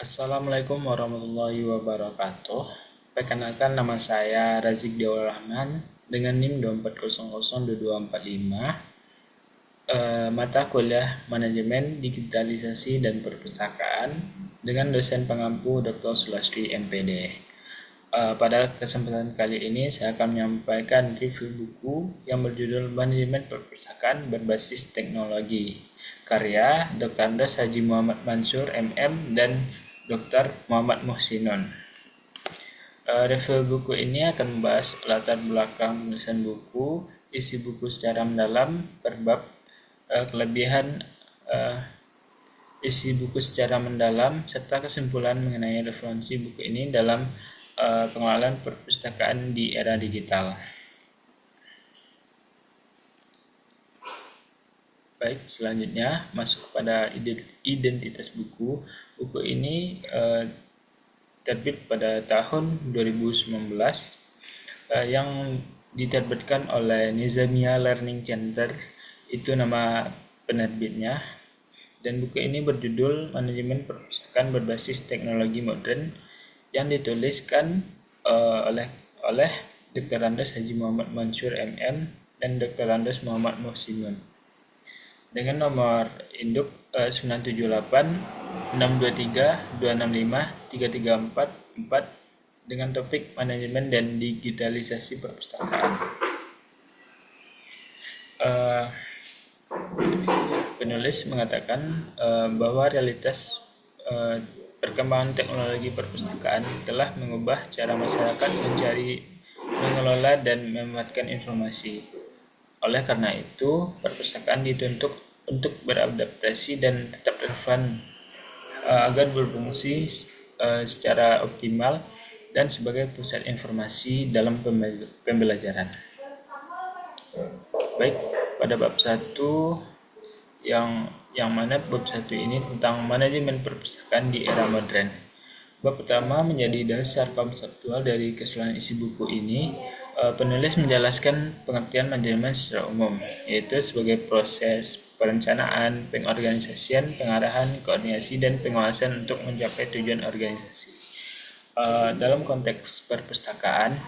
Assalamualaikum warahmatullahi wabarakatuh. Perkenalkan, nama saya Razik Diawal Rahman dengan NIM 2400225. Mata kuliah Manajemen Digitalisasi dan Perpustakaan dengan dosen pengampu Dr. Sulastri MPD. Pada kesempatan kali ini saya akan menyampaikan review buku yang berjudul Manajemen Perpustakaan Berbasis Teknologi, karya Dr. Andes Haji Muhammad Mansur MM dan Dr. Muhammad Muhsinun. Review buku ini akan membahas latar belakang penulisan buku, isi buku secara mendalam, perbab, kelebihan isi buku secara mendalam, serta kesimpulan mengenai referensi buku ini dalam pengelolaan perpustakaan di era digital. Baik, selanjutnya masuk pada identitas buku. Buku ini terbit pada tahun 2019 yang diterbitkan oleh Nizamia Learning Center, itu nama penerbitnya. Dan buku ini berjudul Manajemen Perpustakaan Berbasis Teknologi Modern yang dituliskan oleh Dr. Andes Haji Muhammad Mansur MM dan Dr. Andes Muhammad Muhsinun dengan nomor induk 978 623 265 3344 dengan topik manajemen dan digitalisasi perpustakaan. Penulis mengatakan bahwa realitas perkembangan teknologi perpustakaan telah mengubah cara masyarakat mencari, mengelola, dan memanfaatkan informasi. Oleh karena itu, perpustakaan dituntut untuk beradaptasi dan tetap relevan agar berfungsi secara optimal dan sebagai pusat informasi dalam pembelajaran. Baik, pada bab 1 yang mana bab 1 ini tentang manajemen perpustakaan di era modern. Bab pertama menjadi dasar konseptual dari keseluruhan isi buku ini. Penulis menjelaskan pengertian manajemen secara umum, yaitu sebagai proses perencanaan, pengorganisasian, pengarahan, koordinasi, dan pengawasan untuk mencapai tujuan organisasi. Dalam konteks perpustakaan,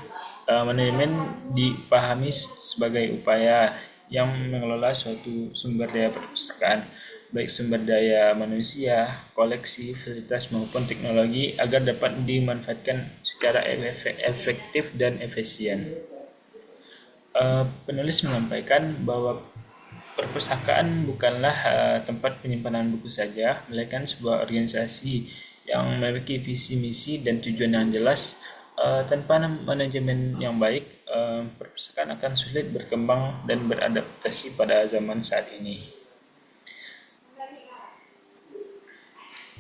manajemen dipahami sebagai upaya yang mengelola suatu sumber daya perpustakaan, baik sumber daya manusia, koleksi, fasilitas maupun teknologi agar dapat dimanfaatkan secara efektif dan efisien. Penulis menyampaikan bahwa perpustakaan bukanlah tempat penyimpanan buku saja, melainkan sebuah organisasi yang memiliki visi misi dan tujuan yang jelas. Tanpa manajemen yang baik, perpustakaan akan sulit berkembang dan beradaptasi pada zaman saat ini.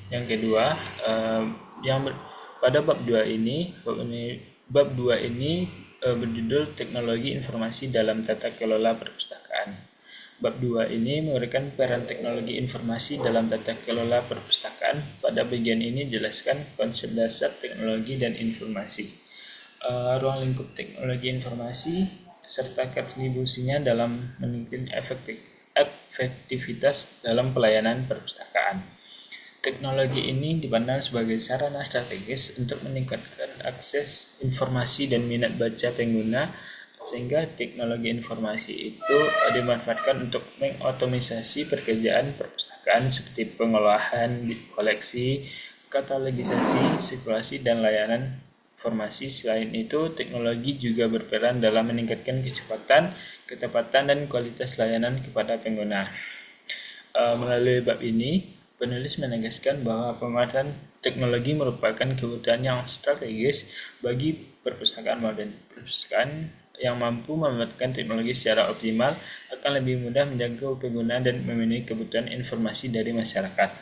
Yang kedua, pada bab 2 ini berjudul Teknologi Informasi dalam Tata Kelola Perpustakaan. Bab 2 ini memberikan peran teknologi informasi dalam tata kelola perpustakaan. Pada bagian ini dijelaskan konsep dasar teknologi dan informasi, ruang lingkup teknologi informasi, serta kontribusinya dalam meningkatkan efektivitas dalam pelayanan perpustakaan. Teknologi ini dipandang sebagai sarana strategis untuk meningkatkan akses informasi dan minat baca pengguna, sehingga teknologi informasi itu dimanfaatkan untuk mengotomisasi pekerjaan perpustakaan seperti pengolahan koleksi, katalogisasi, sirkulasi, dan layanan informasi. Selain itu, teknologi juga berperan dalam meningkatkan kecepatan, ketepatan, dan kualitas layanan kepada pengguna. Melalui bab ini, penulis menegaskan bahwa pemanfaatan teknologi merupakan kebutuhan yang strategis bagi perpustakaan modern. Perpustakaan yang mampu memanfaatkan teknologi secara optimal akan lebih mudah menjangkau pengguna dan memenuhi kebutuhan informasi dari masyarakat.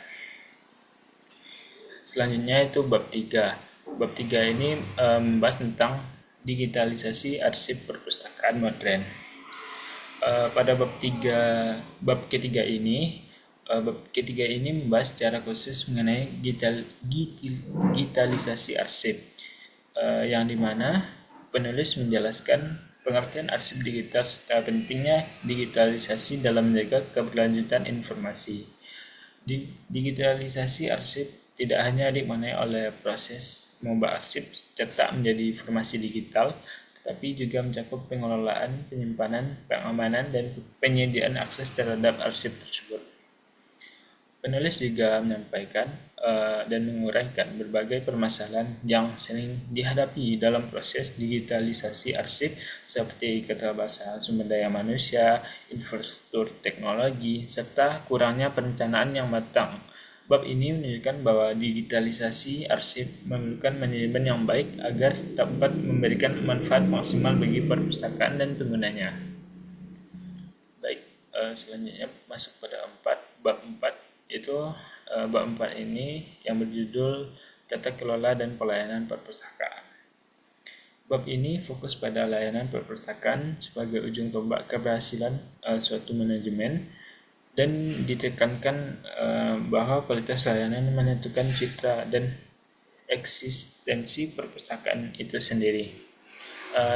Selanjutnya itu bab 3. Bab 3 ini membahas tentang digitalisasi arsip perpustakaan modern. Pada bab ketiga ini membahas secara khusus mengenai digitalisasi arsip, yang dimana penulis menjelaskan pengertian arsip digital serta pentingnya digitalisasi dalam menjaga keberlanjutan informasi. Digitalisasi arsip tidak hanya dimaknai oleh proses mengubah arsip cetak menjadi informasi digital, tetapi juga mencakup pengelolaan, penyimpanan, pengamanan, dan penyediaan akses terhadap arsip tersebut. Penulis juga menyampaikan dan menguraikan berbagai permasalahan yang sering dihadapi dalam proses digitalisasi arsip seperti keterbatasan sumber daya manusia, infrastruktur teknologi, serta kurangnya perencanaan yang matang. Bab ini menunjukkan bahwa digitalisasi arsip memerlukan manajemen yang baik agar dapat memberikan manfaat maksimal bagi perpustakaan dan penggunanya. Baik, selanjutnya masuk pada bab 4, yaitu bab 4 ini yang berjudul Tata Kelola dan Pelayanan Perpustakaan. Bab ini fokus pada layanan perpustakaan sebagai ujung tombak keberhasilan suatu manajemen, dan ditekankan bahwa kualitas layanan menentukan citra dan eksistensi perpustakaan itu sendiri.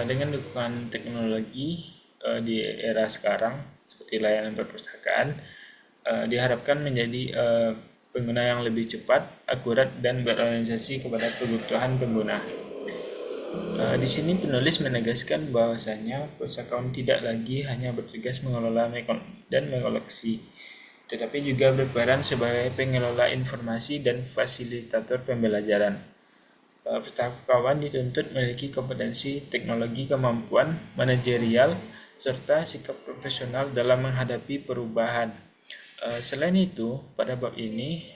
Dengan dukungan teknologi di era sekarang seperti layanan perpustakaan diharapkan menjadi pengguna yang lebih cepat, akurat, dan berorientasi kepada kebutuhan pengguna. Di sini penulis menegaskan bahwasanya pustakawan tidak lagi hanya bertugas mengelola dan mengoleksi, tetapi juga berperan sebagai pengelola informasi dan fasilitator pembelajaran. Pustakawan dituntut memiliki kompetensi teknologi, kemampuan manajerial, serta sikap profesional dalam menghadapi perubahan. Selain itu, pada bab ini,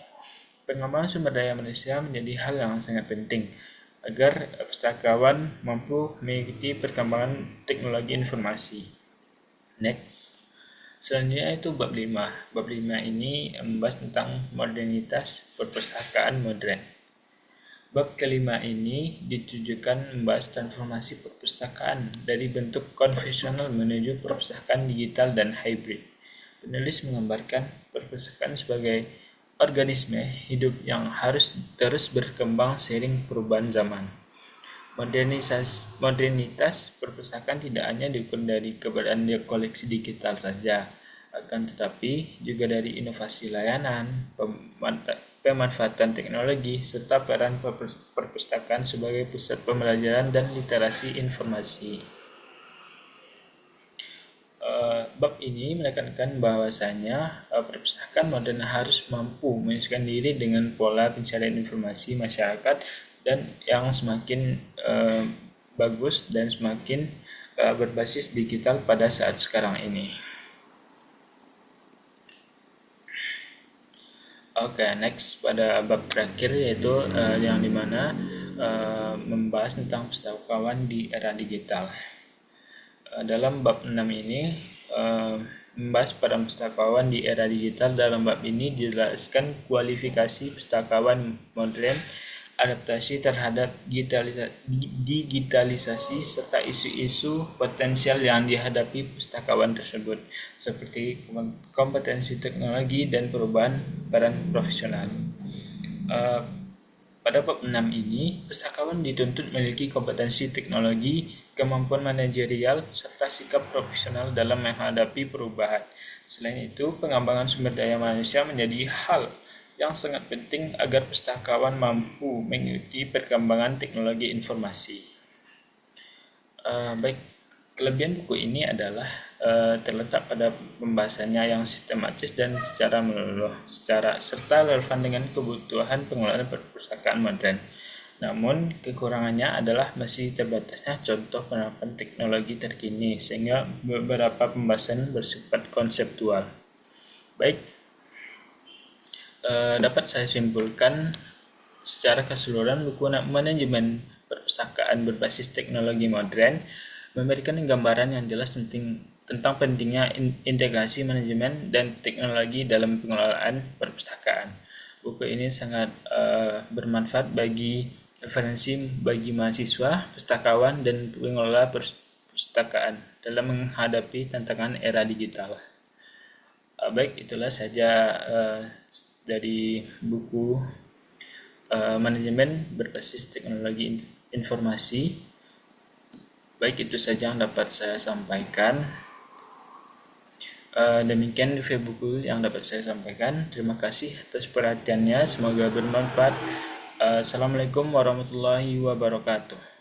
pengembangan sumber daya manusia menjadi hal yang sangat penting agar pustakawan mampu mengikuti perkembangan teknologi informasi. Next. Selanjutnya itu bab 5. Bab 5 ini membahas tentang modernitas perpustakaan modern. Bab kelima ini ditujukan membahas transformasi perpustakaan dari bentuk konvensional menuju perpustakaan digital dan hybrid. Penulis menggambarkan perpustakaan sebagai organisme hidup yang harus terus berkembang seiring perubahan zaman. Modernitas perpustakaan tidak hanya diukur dari keberadaan koleksi digital saja, akan tetapi juga dari inovasi layanan, pemanfaatan teknologi, serta peran perpustakaan sebagai pusat pembelajaran dan literasi informasi. Bab ini menekankan bahwasanya perpustakaan modern harus mampu menyesuaikan diri dengan pola pencarian informasi masyarakat dan yang semakin bagus dan semakin berbasis digital pada saat sekarang ini. Oke, next pada bab terakhir yaitu yang dimana membahas tentang pustakawan di era digital. Dalam bab 6 ini membahas peran pustakawan di era digital. Dalam bab ini dijelaskan kualifikasi pustakawan modern, adaptasi terhadap digitalisasi, serta isu-isu potensial yang dihadapi pustakawan tersebut, seperti kompetensi teknologi dan perubahan peran profesional. Pada bab 6 ini, pustakawan dituntut memiliki kompetensi teknologi, kemampuan manajerial, serta sikap profesional dalam menghadapi perubahan. Selain itu, pengembangan sumber daya manusia menjadi hal yang sangat penting agar pustakawan mampu mengikuti perkembangan teknologi informasi. Baik, kelebihan buku ini adalah terletak pada pembahasannya yang sistematis dan secara menyeluruh, serta relevan dengan kebutuhan pengelolaan perpustakaan modern. Namun, kekurangannya adalah masih terbatasnya contoh penerapan teknologi terkini, sehingga beberapa pembahasan bersifat konseptual. Baik, dapat saya simpulkan secara keseluruhan buku manajemen perpustakaan berbasis teknologi modern memberikan gambaran yang jelas tentang pentingnya integrasi manajemen dan teknologi dalam pengelolaan perpustakaan. Buku ini sangat bermanfaat bagi referensi bagi mahasiswa, pustakawan, dan pengelola perpustakaan dalam menghadapi tantangan era digital. Baik, itulah saja dari buku manajemen berbasis teknologi informasi. Baik, itu saja yang dapat saya sampaikan. Demikian review buku yang dapat saya sampaikan. Terima kasih atas perhatiannya. Semoga bermanfaat. Assalamualaikum warahmatullahi wabarakatuh.